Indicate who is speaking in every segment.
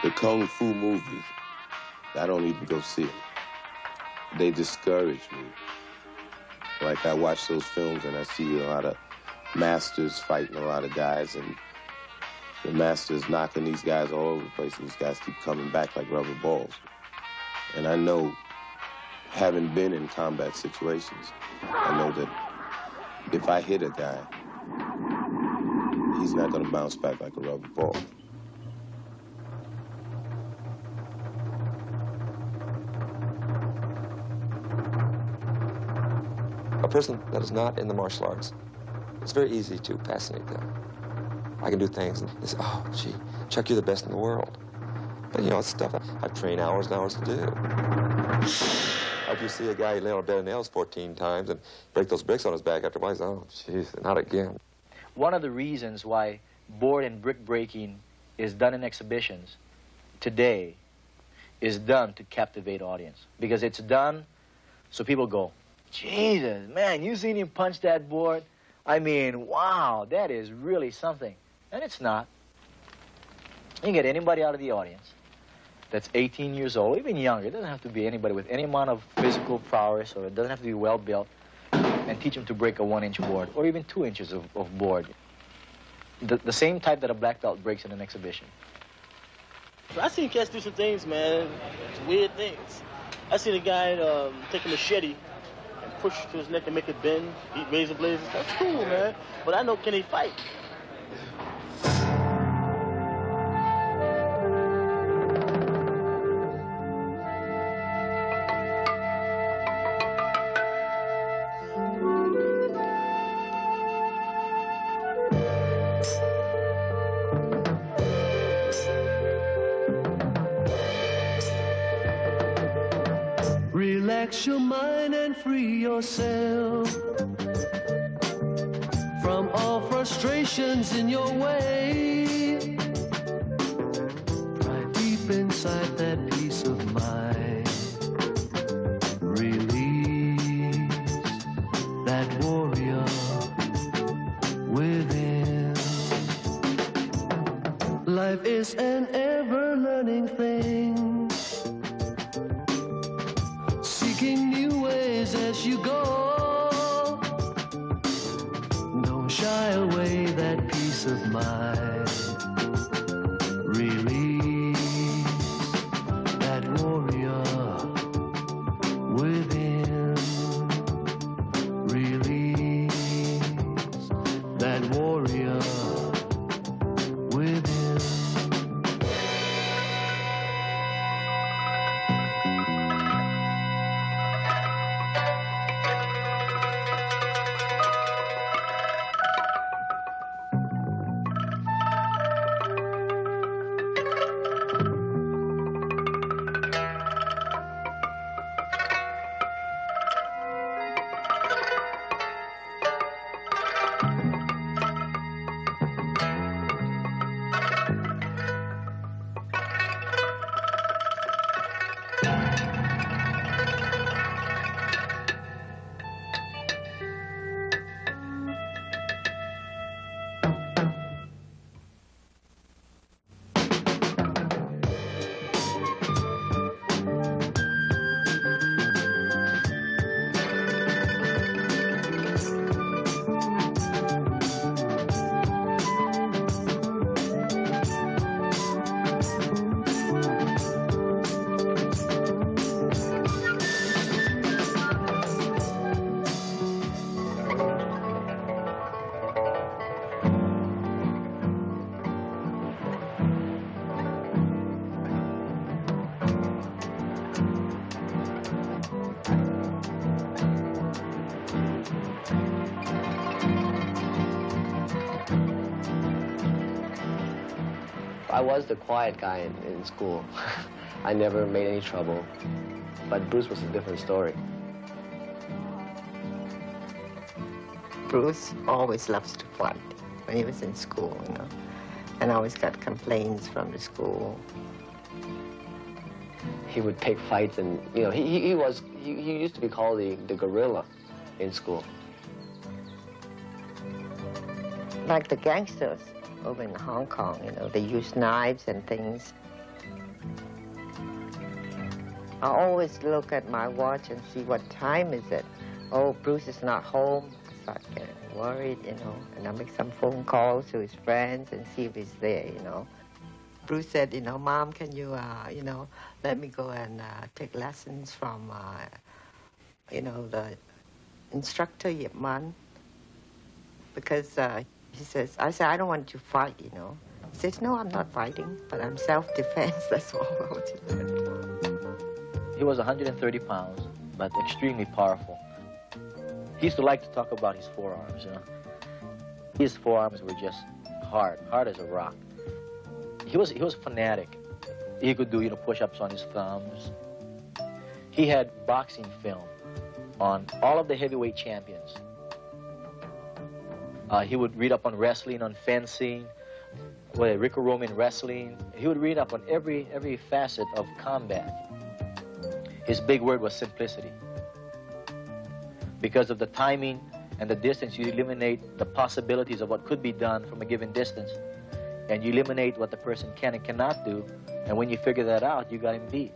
Speaker 1: The kung fu movies, I don't even go see them. They discourage me. Like, I watch those films and I see a lot of masters fighting a lot of guys, and the masters knocking these guys all over the place, and these guys keep coming back like rubber balls. And I know, having been in combat situations, I know that if I hit a guy, he's not gonna bounce back like a rubber ball.
Speaker 2: A person that is not in the martial arts, it's very easy to fascinate them. I can do things and they say, oh, gee, Chuck, you're the best in the world. But, you know, it's stuff I've trained hours and hours to do. Like you see a guy lay on a bed of nails 14 times and break those bricks on his back after a while, he's, oh, jeez, not again.
Speaker 3: One of the reasons why board and brick breaking is done in exhibitions today is done to captivate audience. Because it's done so people go, Jesus, man, you seen him punch that board? I mean, wow, that is really something. And it's not. You can get anybody out of the audience that's 18 years old, even younger. It doesn't have to be anybody with any amount of physical prowess, or it doesn't have to be well built, and teach them to break a 1-inch board, or even 2 inches of board. The same type that a black belt breaks in an exhibition.
Speaker 4: I seen cats do some things, man, weird things. I seen a guy take a machete and push to his neck and make it bend, eat razor blades. That's cool, man. But I know, can he fight?
Speaker 5: Relax your mind and free yourself from all frustrations in your way. Right deep inside that peace of mind, release that warrior within. Life is an ever-learning thing, seeking new ways as you go. Don't shy away, that peace of mind. Release that warrior within. Release that warrior within.
Speaker 6: I was the quiet guy in school. I never made any trouble. But Bruce was a different story.
Speaker 7: Bruce always loves to fight when he was in school, you know, and always got complaints from the school.
Speaker 6: He would pick fights, and you know, he used to be called the gorilla in school.
Speaker 7: Like the gangsters over in Hong Kong, you know, they use knives and things I always look at my watch and see what time is it. Oh, Bruce is not home. So I get worried, you know, and I make some phone calls to his friends and see if he's there, you know. Bruce said, you know, Mom, can you, you know, let me go and take lessons from, you know, the instructor, Yip Man. Because he says, I said, I don't want you to fight, you know. He says, no, I'm not fighting, but I'm self-defense, that's all I want to learn.
Speaker 3: He was 130 pounds, but extremely powerful. He used to like to talk about his forearms, you know. His forearms were just hard as a rock. He was fanatic. He could do, you know, push-ups on his thumbs. He had boxing film on all of the heavyweight champions. He would read up on wrestling, on fencing, Greco-Roman wrestling. He would read up on every facet of combat. His big word was simplicity. Because of the timing and the distance, you eliminate the possibilities of what could be done from a given distance. And you eliminate what the person can and cannot do. And when you figure that out, you got him beat.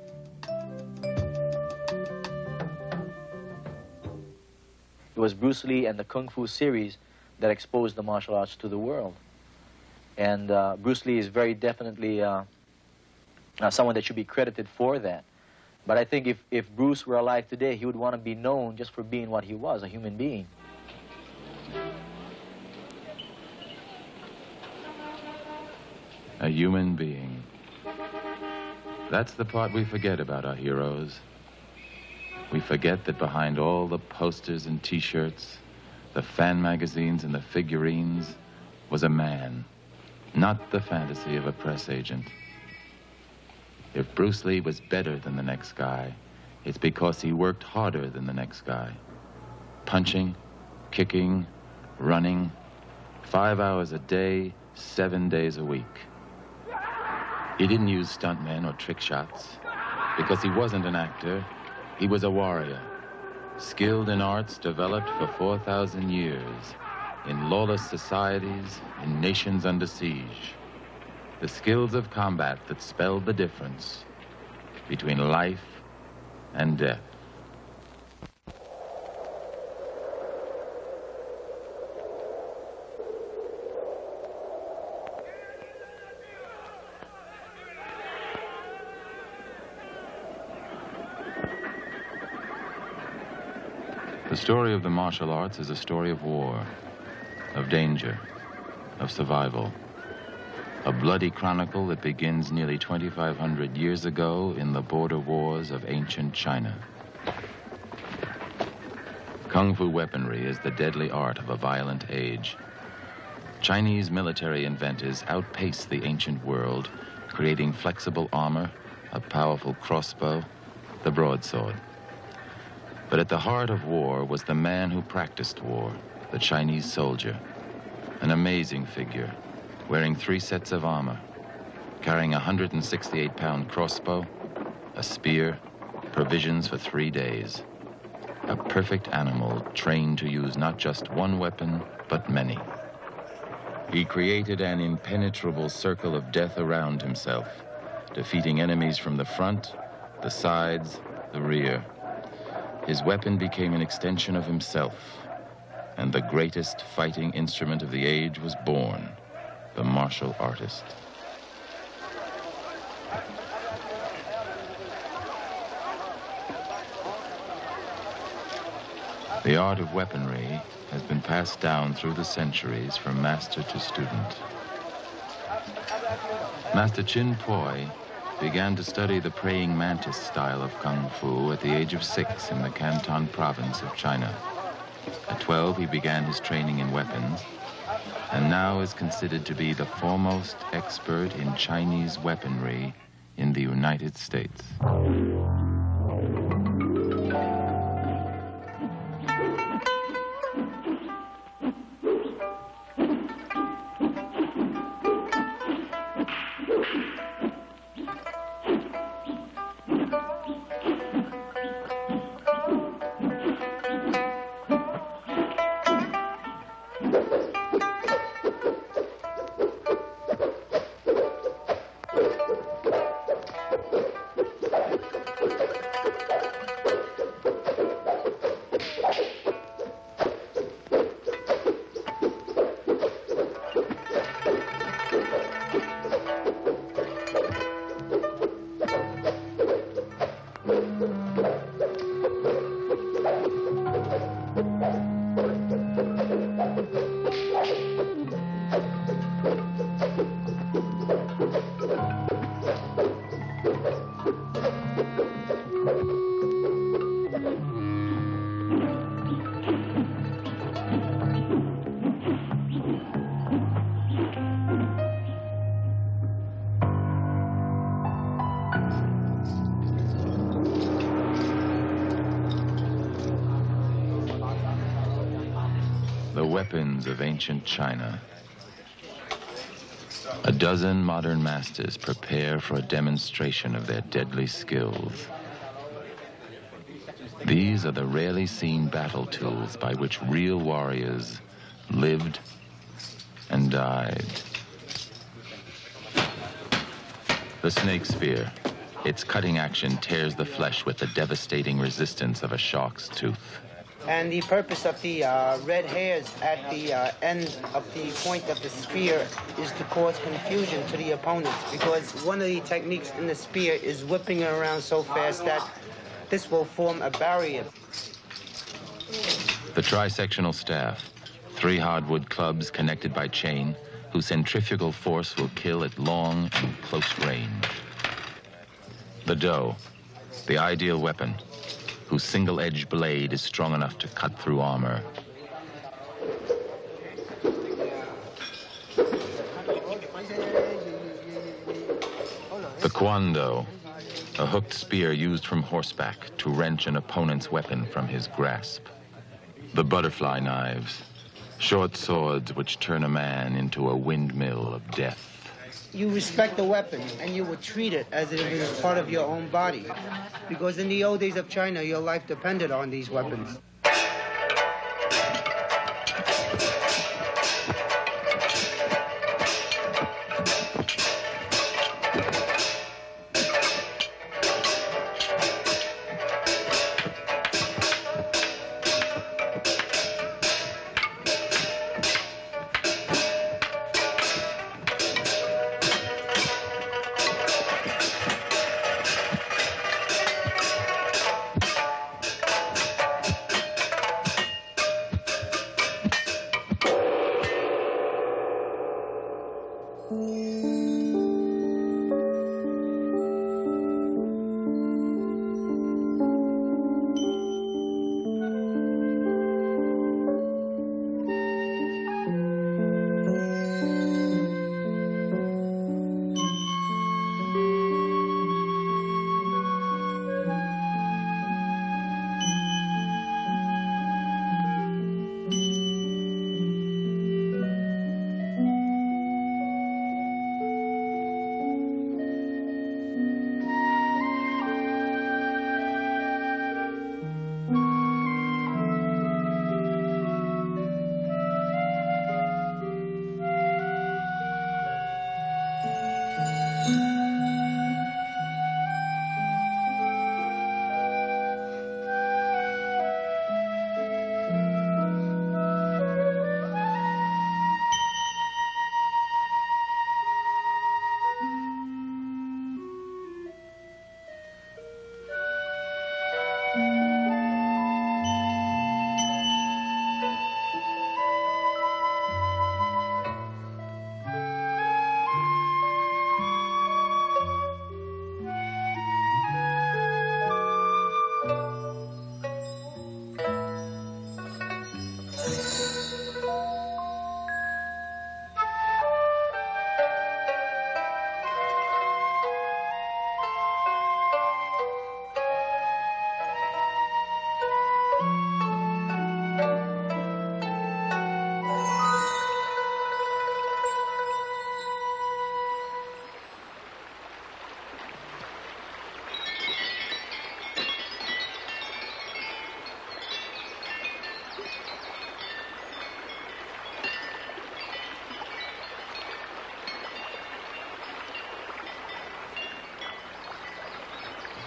Speaker 3: It was Bruce Lee and the Kung Fu series that exposed the martial arts to the world. And Bruce Lee is very definitely someone that should be credited for that. But I think if Bruce were alive today, he would want to be known just for being what he was, a human being.
Speaker 8: A human being. That's the part we forget about our heroes. We forget that behind all the posters and T-shirts, the fan magazines and the figurines, was a man, not the fantasy of a press agent. If Bruce Lee was better than the next guy, it's because he worked harder than the next guy. Punching, kicking, running, 5 hours a day, 7 days a week. He didn't use stuntmen or trick shots because he wasn't an actor. He was a warrior, skilled in arts developed for 4,000 years, in lawless societies, in nations under siege. The skills of combat that spelled the difference between life and death. The story of the martial arts is a story of war, of danger, of survival. A bloody chronicle that begins nearly 2,500 years ago in the border wars of ancient China. Kung Fu weaponry is the deadly art of a violent age. Chinese military inventors outpaced the ancient world, creating flexible armor, a powerful crossbow, the broadsword. But at the heart of war was the man who practiced war, the Chinese soldier, an amazing figure, wearing 3 sets of armor, carrying a 168-pound crossbow, a spear, provisions for 3 days. A perfect animal trained to use not just one weapon, but many. He created an impenetrable circle of death around himself, defeating enemies from the front, the sides, the rear. His weapon became an extension of himself, and the greatest fighting instrument of the age was born. The martial artist. The art of weaponry has been passed down through the centuries from master to student. Master Chin Poi began to study the praying mantis style of Kung Fu at the age of 6 in the Canton province of China. At 12, he began his training in weapons, and now is considered to be the foremost expert in Chinese weaponry in the United States. weapons of ancient China. A dozen modern masters prepare for a demonstration of their deadly skills. These are the rarely seen battle tools by which real warriors lived and died. The snake spear. Its cutting action tears the flesh with the devastating resistance of a shark's tooth.
Speaker 9: And the purpose of the red hairs at the end of the point of the spear is to cause confusion to the opponents, because one of the techniques in the spear is whipping it around so fast that this will form a barrier.
Speaker 8: The trisectional staff, 3 hardwood clubs connected by chain, whose centrifugal force will kill at long and close range. The dough, the ideal weapon, whose single-edged blade is strong enough to cut through armor. The kwando, a hooked spear used from horseback to wrench an opponent's weapon from his grasp. The butterfly knives, short swords which turn a man into a windmill of death.
Speaker 9: You respect the weapon, and you would treat it as if it was part of your own body. Because in the old days of China, your life depended on these weapons.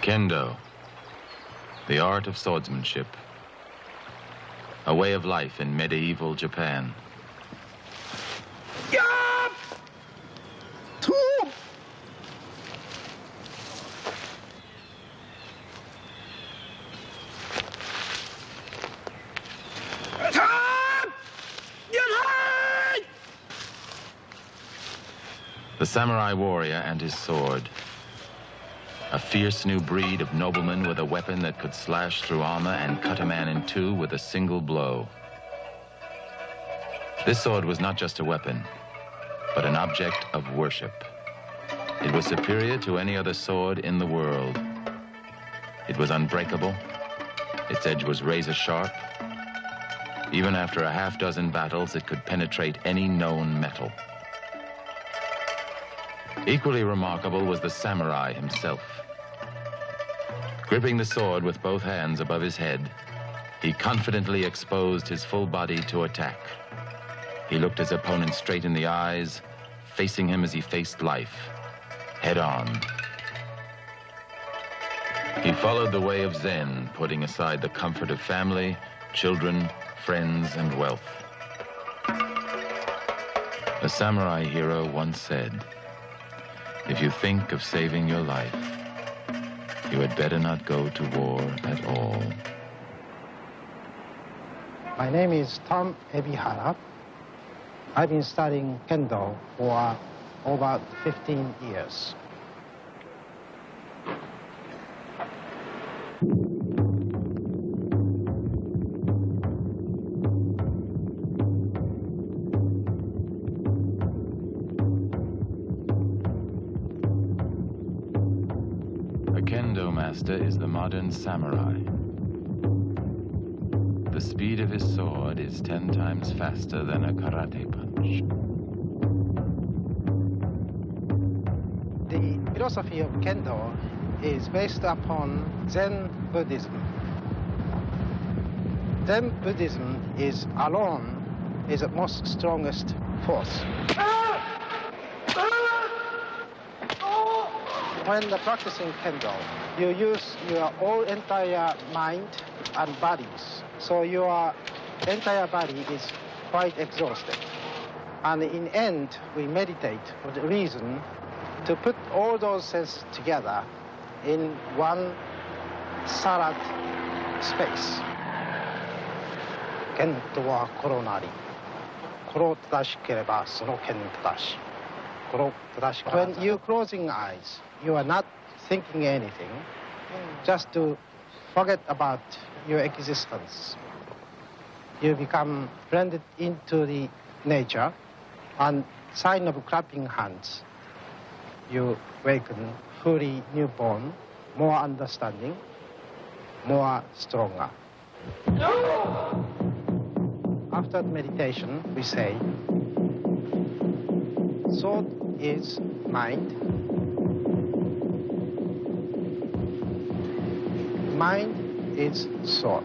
Speaker 8: Kendo, the art of swordsmanship, a way of life in medieval Japan. The samurai warrior and his sword. A fierce new breed of nobleman with a weapon that could slash through armor and cut a man in two with a single blow. This sword was not just a weapon, but an object of worship. It was superior to any other sword in the world. It was unbreakable. Its edge was razor sharp. Even after a half-dozen battles, it could penetrate any known metal. Equally remarkable was the samurai himself. Gripping the sword with both hands above his head, he confidently exposed his full body to attack. He looked his opponent straight in the eyes, facing him as he faced life, head on. He followed the way of Zen, putting aside the comfort of family, children, friends, and wealth. A samurai hero once said, "If you think of saving your life, you had better not go to war at all."
Speaker 10: My name is Tom Ebihara. I've been studying Kendo for over 15 years.
Speaker 8: Is the modern samurai. The speed of his sword is 10 times faster than a karate punch.
Speaker 10: The philosophy of Kendo is based upon Zen Buddhism. Zen Buddhism is alone is the most strongest force. When practicing Kendo, you use your whole entire mind and bodies. So your entire body is quite exhausted. And in the end, we meditate for the reason to put all those senses together in one solid space. Kendo wa koro nari. Koro tadashi kereba sono ken tadashi. Koro tadashi. When you're closing eyes, you are not thinking anything, just to forget about your existence. You become blended into the nature, and sign of clapping hands, you awaken fully newborn, more understanding, more stronger. After the meditation, we say, sword is mind, mind is sword.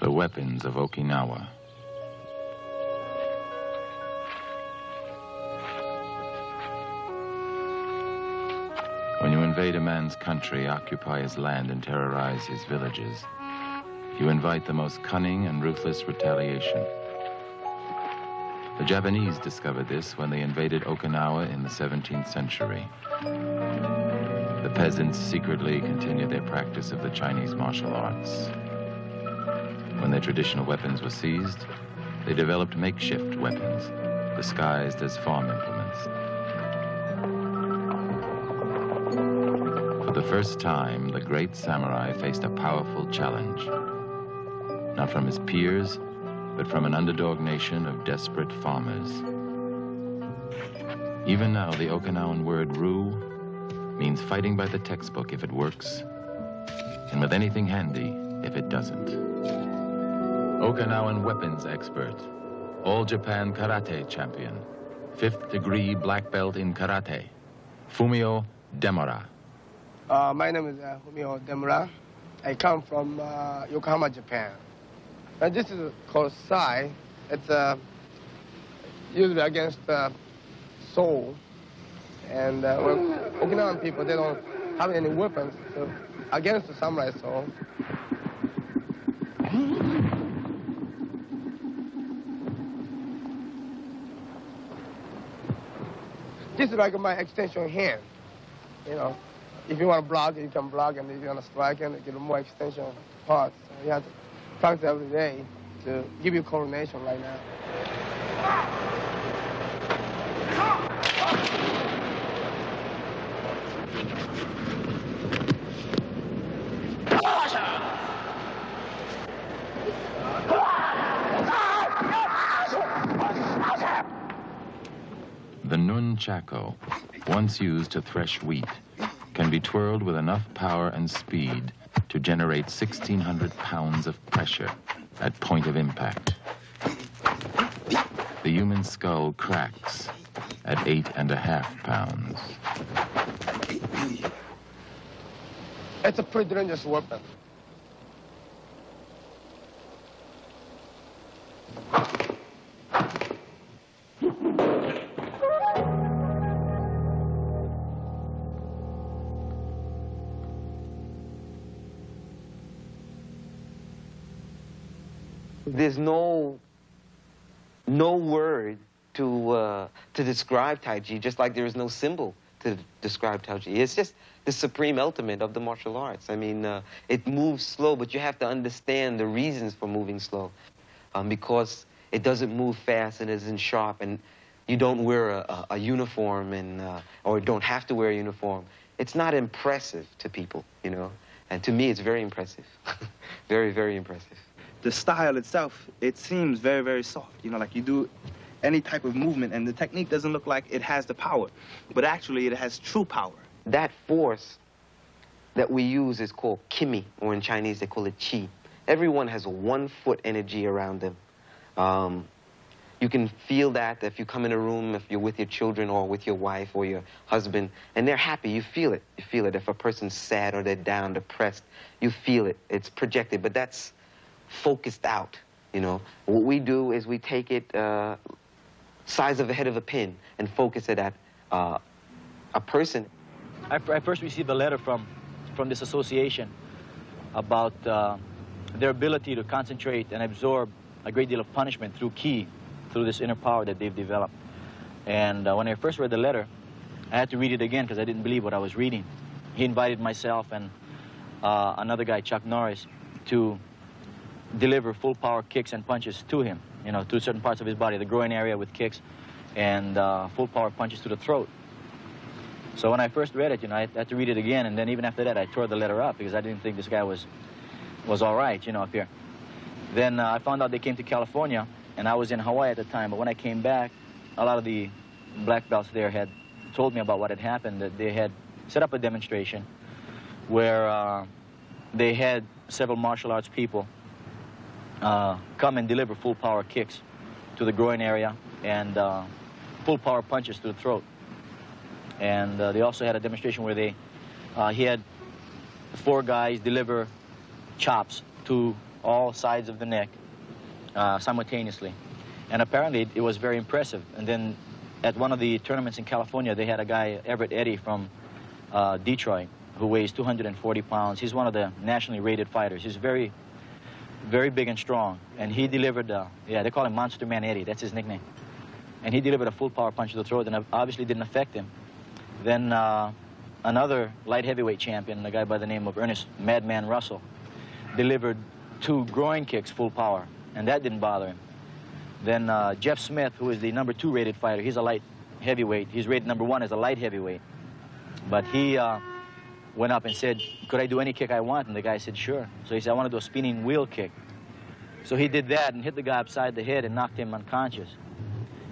Speaker 8: The weapons of Okinawa. When you invade a man's country, occupy his land, and terrorize his villages, you invite the most cunning and ruthless retaliation. The Japanese discovered this when they invaded Okinawa in the 17th century. The peasants secretly continued their practice of the Chinese martial arts. When their traditional weapons were seized, they developed makeshift weapons, disguised as farm implements. For the first time, the great samurai faced a powerful challenge, not from his peers, but from an underdog nation of desperate farmers. Even now, the Okinawan word "ru" means fighting by the textbook if it works, and with anything handy if it doesn't. Okinawan weapons expert, All Japan Karate champion, 5th degree black belt in karate, Fumio Demura.
Speaker 11: My name is Fumio Demura. I come from Yokohama, Japan. And this is called Sai. It's usually against Seoul. And when Okinawan people, they don't have any weapons, so against the samurai Seoul. This is like my extension hand, you know. If you want to block, you can block, and if you want to strike, and get more extension parts. So you have to practice every day to give you coordination right now.
Speaker 8: The nunchaku, once used to thresh wheat, can be twirled with enough power and speed to generate 1,600 pounds of pressure at point of impact. The human skull cracks at 8.5 pounds.
Speaker 11: It's a pretty dangerous weapon.
Speaker 12: There's no word to describe Tai Chi, just like there is no symbol to describe Tai Chi. It's just the supreme ultimate of the martial arts. I mean, it moves slow, but you have to understand the reasons for moving slow, because it doesn't move fast and isn't sharp, and you don't wear a uniform or don't have to wear a uniform. It's not impressive to people, you know, and to me it's very impressive, very, very impressive.
Speaker 13: The style itself, it seems very, very soft. You know, like you do any type of movement, and the technique doesn't look like it has the power, but actually it has true power.
Speaker 12: That force that we use is called kimi, or in Chinese they call it qi. Everyone has a 1 foot energy around them. You can feel that if you come in a room, if you're with your children or with your wife or your husband, and they're happy, you feel it. You feel it. If a person's sad or they're down, depressed, you feel it. It's projected, but that's focused out, you know. What we do is we take it size of the head of a pin and focus it at a person.
Speaker 3: I first received a letter from this association about their ability to concentrate and absorb a great deal of punishment through ki, through this inner power that they've developed. And when I first read the letter, I had to read it again because I didn't believe what I was reading. He invited myself and another guy, Chuck Norris, to deliver full power kicks and punches to him, you know, to certain parts of his body, the groin area with kicks, and full power punches to the throat. So when I first read it, you know, I had to read it again, and then even after that, I tore the letter up because I didn't think this guy was all right, you know, up here. Then I found out they came to California, and I was in Hawaii at the time, but when I came back, a lot of the black belts there had told me about what had happened, that they had set up a demonstration where they had several martial arts people come and deliver full power kicks to the groin area and full power punches to the throat. And they also had a demonstration where he had 4 guys deliver chops to all sides of the neck simultaneously. And apparently it was very impressive. And then at one of the tournaments in California, they had a guy, Everett Eddy from Detroit, who weighs 240 pounds. He's one of the nationally rated fighters. He's very, very big and strong. And he delivered, they call him Monster Man Eddie. That's his nickname. And he delivered a full power punch to the throat, and obviously didn't affect him. Then another light heavyweight champion, a guy by the name of Ernest Madman Russell, delivered 2 groin kicks full power, and that didn't bother him. Then Jeff Smith, who is the number 2 rated fighter, he's a light heavyweight. He's rated number 1 as a light heavyweight. But he went up and said, could I do any kick I want? And the guy said, sure. So he said, I want to do a spinning wheel kick. So he did that and hit the guy upside the head and knocked him unconscious.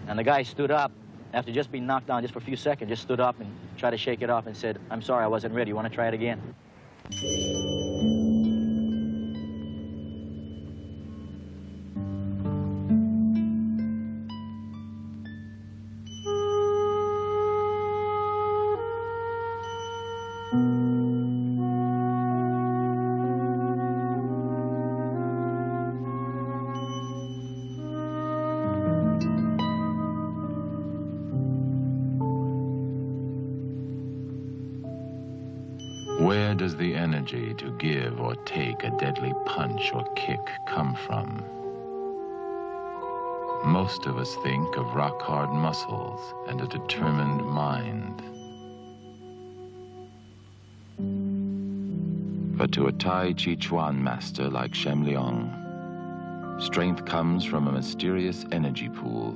Speaker 3: And the guy stood up after just being knocked down just for a few seconds, just stood up and tried to shake it off and said, "I'm sorry, I wasn't ready. You want to try it again?"
Speaker 8: Where does the energy to give or take a deadly punch or kick come from? Most of us think of rock-hard muscles and a determined mind. But to a Tai Chi Chuan master like Shem Leong, strength comes from a mysterious energy pool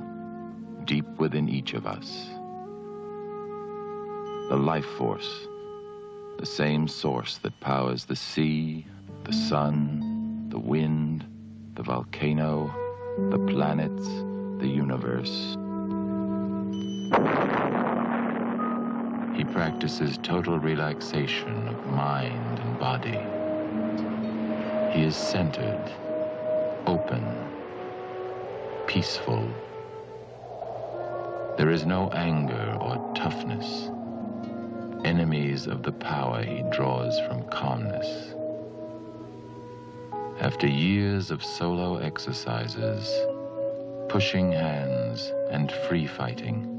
Speaker 8: deep within each of us. The life force, the same source that powers the sea, the sun, the wind, the volcano, the planets, the universe. He practices total relaxation of mind and body. He is centered, open, peaceful. There is no anger or toughness. Enemies of the power he draws from calmness. After years of solo exercises, pushing hands, and free fighting,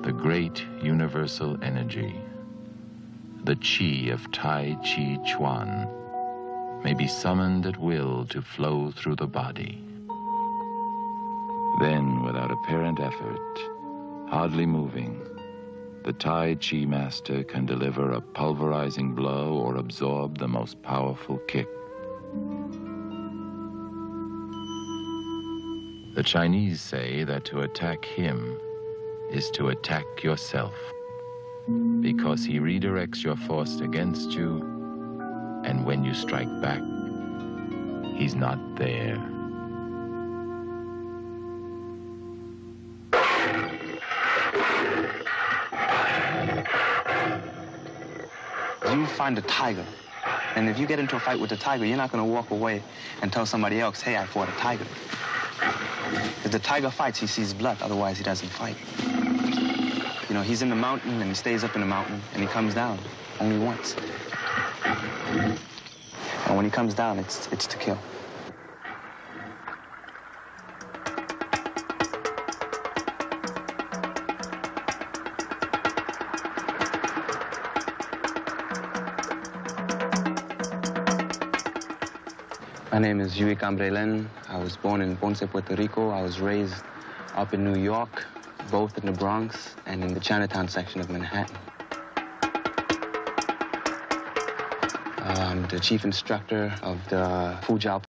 Speaker 8: the great universal energy, the Qi of Tai Chi Chuan, may be summoned at will to flow through the body. Then, without apparent effort, hardly moving, the Tai Chi master can deliver a pulverizing blow or absorb the most powerful kick. The Chinese say that to attack him is to attack yourself, because he redirects your force against you, and when you strike back, he's not there.
Speaker 13: You find a tiger, and if you get into a fight with the tiger, you're not going to walk away and tell somebody else, "Hey, I fought a tiger." If the tiger fights, he sees blood, otherwise he doesn't fight. You know, he's in the mountain, and he stays up in the mountain, and he comes down only once. And when he comes down, it's to kill. My name is Yui Cambrelen. I was born in Ponce, Puerto Rico. I was raised up in New York, both in the Bronx and in the Chinatown section of Manhattan. I'm the chief instructor of the Fuzhou